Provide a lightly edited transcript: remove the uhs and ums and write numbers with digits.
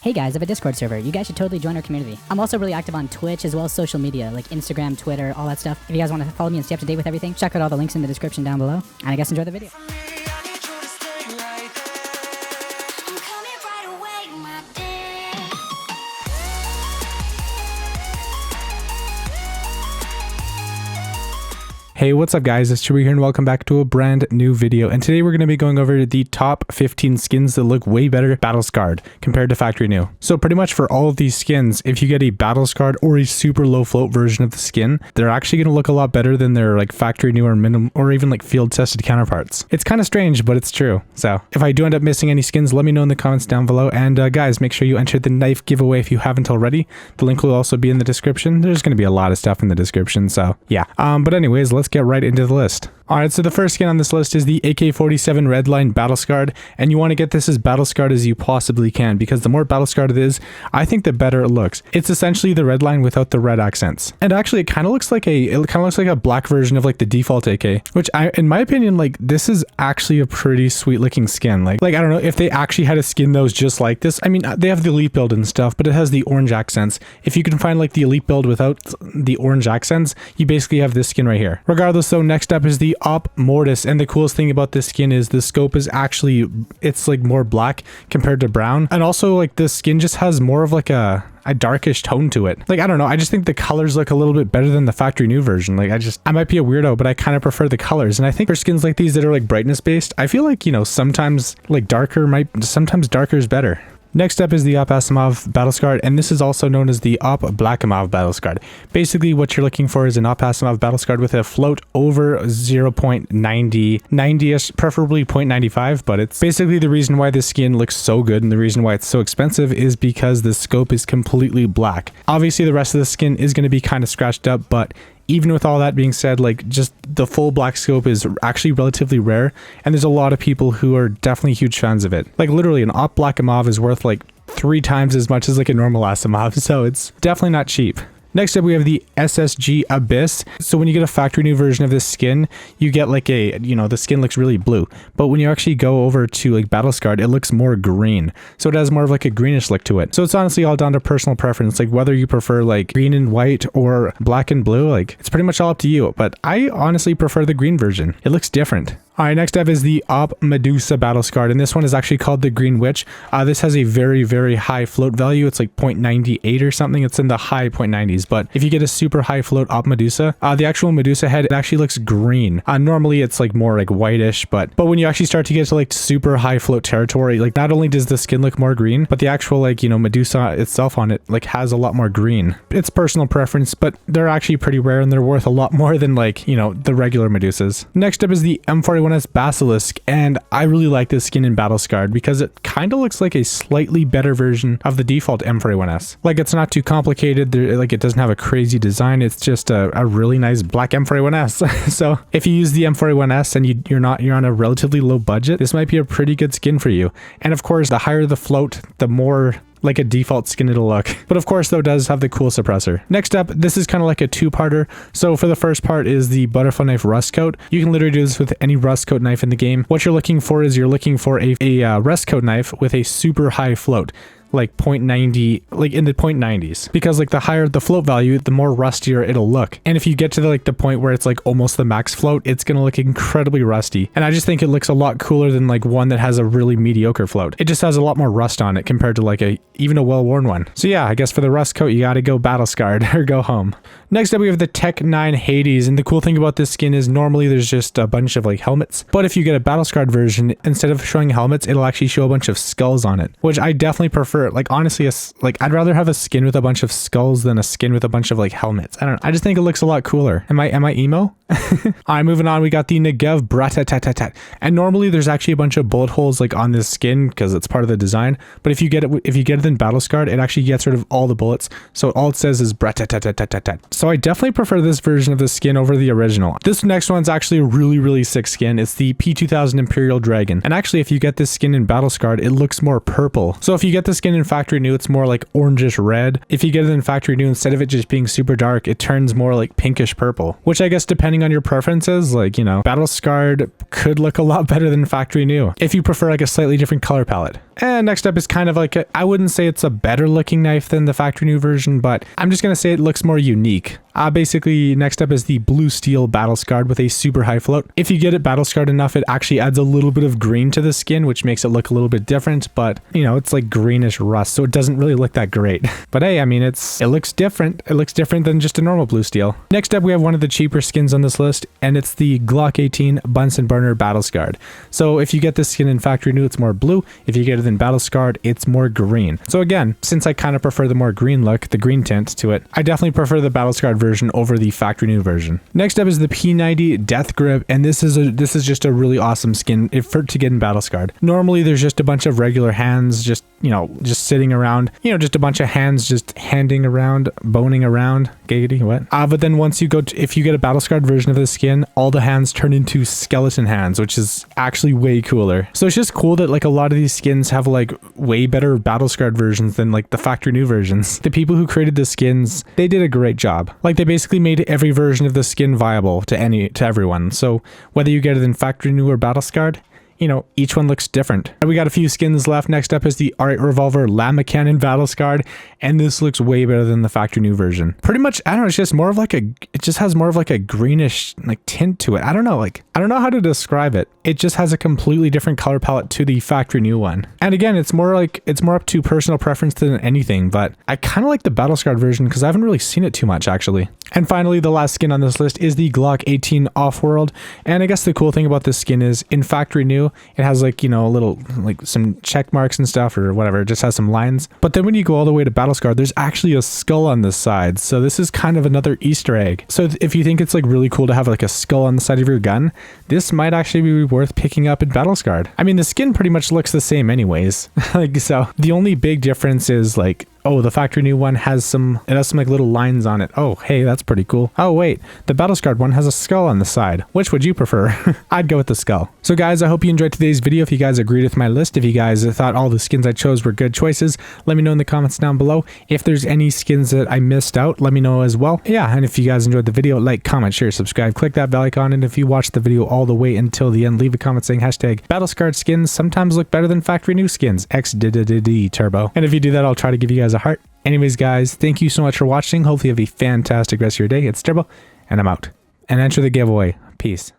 Hey guys, I have a Discord server. You guys should totally join our community. I'm also really active on Twitch as well as social media like Instagram, Twitter, all that stuff. If you guys want to follow me and stay up to date with everything, check out all the links in the description down below. And I guess enjoy the video. Hey, what's up guys, it's Chewy here and welcome back to a brand new video, and today we're going to be going over the top 15 skins that look way better battle scarred compared to factory new. So pretty much for all of these skins, if you get a battle scarred or a super low float version of the skin, they're actually going to look a lot better than their like factory new or minimum or even like field tested counterparts. It's kind of strange, but it's true. So if I do end up missing any skins, let me know in the comments down below, and guys, make sure you enter the knife giveaway if you haven't already. The link will also be in the description. There's going to be a lot of stuff in the description, so yeah. But anyways, let's get right into the list. Alright, so the first skin on this list is the AK-47 Redline Battle Scarred, and you want to get this as battle scarred as you possibly can, because the more battle scarred it is, I think the better it looks. It's essentially the Redline without the red accents. And actually it kind of looks like a black version of like the default AK, which in my opinion, like this is actually a pretty sweet looking skin. Like I don't know if they actually had a skin that was just like this. I mean, they have the elite build and stuff, but it has the orange accents. If you can find like the elite build without the orange accents, you basically have this skin right here. Regardless though, next up is the AWP Mortis, and the coolest thing about this skin is the scope is actually, it's like more black compared to brown, and also like the skin just has more of like a darkish tone to it. Like I don't know, I just think the colors look a little bit better than the factory new version. Like I might be a weirdo, but I kind of prefer the colors, and I think for skins like these that are like brightness based, I feel like, you know, sometimes like darker is better. Next up is the AWP Asimov Battle Scarred, and this is also known as the AWP Blackamov Battle Scarred. Basically, what you're looking for is an AWP Asimov Battle Scarred with a float over 0.90-ish, preferably 0.95, but it's basically the reason why this skin looks so good and the reason why it's so expensive is because the scope is completely black. Obviously, the rest of the skin is going to be kind of scratched up, but even with all that being said, like just the full black scope is actually relatively rare, and there's a lot of people who are definitely huge fans of it. Like literally an AWP Blackamov is worth like 3 times as much as like a normal Asimov, so it's definitely not cheap. Next up, we have the SSG Abyss. So when you get a factory new version of this skin, you get like a, you know, the skin looks really blue. But when you actually go over to like Battle Scarred, it looks more green. So it has more of like a greenish look to it. So it's honestly all down to personal preference, like whether you prefer like green and white or black and blue, like it's pretty much all up to you. But I honestly prefer the green version. It looks different. Alright, next up is the AWP Medusa Battle Scarred, and this one is actually called the Green Witch. This has a very, very high float value. It's like 0.98 or something. It's in the high 0.90s, but if you get a super high float AWP Medusa, the actual Medusa head, it actually looks green. Normally it's like more like whitish, but when you actually start to get to like super high float territory, like not only does the skin look more green, but the actual like, you know, Medusa itself on it like has a lot more green. It's personal preference, but they're actually pretty rare and they're worth a lot more than like, you know, the regular Medusas. Next up is the M4A1-S Basilisk, and I really like this skin in Battle Scarred because it kind of looks like a slightly better version of the default M4A1-S. Like it's not too complicated, like it doesn't have a crazy design, it's just a really nice black M4A1-S. So if you use the M4A1-S and you're on a relatively low budget, this might be a pretty good skin for you. And of course, the higher the float, the more like a default skin it'll look. But of course though, it does have the cool suppressor. Next up, this is kind of like a two-parter. So for the first part is the butterfly knife rust coat. You can literally do this with any rust coat knife in the game. What you're looking for is you're looking for a rust coat knife with a super high float, like 0.90, like in the 0.90s, because like the higher the float value, the more rustier it'll look. And if you get to the point where it's like almost the max float, it's gonna look incredibly rusty. And I just think it looks a lot cooler than like one that has a really mediocre float. It just has a lot more rust on it compared to like even a well-worn one. So yeah, I guess for the rust coat, you gotta go Battle Scarred or go home. Next up, we have the Tec-9 Hades, and the cool thing about this skin is normally there's just a bunch of like helmets, but if you get a Battle Scarred version, instead of showing helmets, it'll actually show a bunch of skulls on it, which I definitely prefer. Like honestly, I'd rather have a skin with a bunch of skulls than a skin with a bunch of like helmets. I don't know, I just think it looks a lot cooler. Am I emo? Alright, moving on, we got the Negev Bratatat, and normally there's actually a bunch of bullet holes like on this skin because it's part of the design, but if you get it in Battle Scarred, it actually gets rid of all the bullets, so all it says is Bratatat. So I definitely prefer this version of the skin over the original. This next one's actually a really, really sick skin. It's the P2000 Imperial Dragon, and actually if you get this skin in Battle Scarred, it looks more purple. So if you get the skin in Factory New, it's more like orangish red. If you get it in Factory New, instead of it just being super dark, it turns more like pinkish purple, which I guess depending on your preferences, like, you know, Battle Scarred could look a lot better than Factory New if you prefer like a slightly different color palette. And next up is kind of like I wouldn't say it's a better looking knife than the factory new version, but I'm just going to say it looks more unique. Basically, next up is the blue steel battle scarred with a super high float. If you get it battle scarred enough, it actually adds a little bit of green to the skin, which makes it look a little bit different, but you know, it's like greenish rust, so it doesn't really look that great. But hey, I mean, it looks different. It looks different than just a normal blue steel. Next up, we have one of the cheaper skins on this list, and it's the Glock 18 Bunsen burner battle scarred. So if you get this skin in factory new, it's more blue. If you get it in battle scarred, it's more green. So again, since I kind of prefer the more green look, the green tint to it, I definitely prefer the battle scarred version over the factory new version. Next up is the P90 Death Grip, and this is just a really awesome skin to get in battle scarred. Normally there's just a bunch of regular hands just sitting around, just a bunch of hands just handing around, boning around, giggity, what? But then once you if you get a battle scarred version of the skin, all the hands turn into skeleton hands, which is actually way cooler. So it's just cool that like a lot of these skins have like way better battle scarred versions than like the factory new versions. The people who created the skins, they did a great job. Like they basically made every version of the skin viable to everyone. So whether you get it in factory new or battle scarred, each one looks different. And we got a few skins left. Next up is the R8 Revolver Llama Cannon battle scarred, and this looks way better than the factory new version. Pretty much, I don't know, it's just more of like it just has more of like a greenish like tint to it. I don't know how to describe it. It just has a completely different color palette to the factory new one. And again, it's more up to personal preference than anything, but I kind of like the battle scarred version because I haven't really seen it too much actually. And finally, the last skin on this list is the Glock 18 Offworld. And I guess the cool thing about this skin is in factory new, it has like, a little, like some check marks and stuff or whatever. It just has some lines. But then when you go all the way to battle scarred, there's actually a skull on this side. So this is kind of another Easter egg. So if you think it's like really cool to have like a skull on the side of your gun, this might actually be worth picking up in battle scarred. I mean, the skin pretty much looks the same anyways. So the only big difference is like, oh, the factory new one has some like little lines on it. Oh, hey, that's pretty cool. Oh, wait, the battle scarred one has a skull on the side. Which would you prefer? I'd go with the skull. So guys, I hope you enjoyed today's video. If you guys agreed with my list, if you guys thought all the skins I chose were good choices, let me know in the comments down below. If there's any skins that I missed out, let me know as well. Yeah, and if you guys enjoyed the video, like, comment, share, subscribe, click that bell icon, and if you watched the video all the way until the end, leave a comment saying hashtag battle scarred skins sometimes look better than factory new skins, XDDD-turbo. And if you do that, I'll try to give you guys a heart. Anyways, guys, thank you so much for watching. Hopefully you have a fantastic rest of your day. It's Turbo, and I'm out. And enter the giveaway. Peace.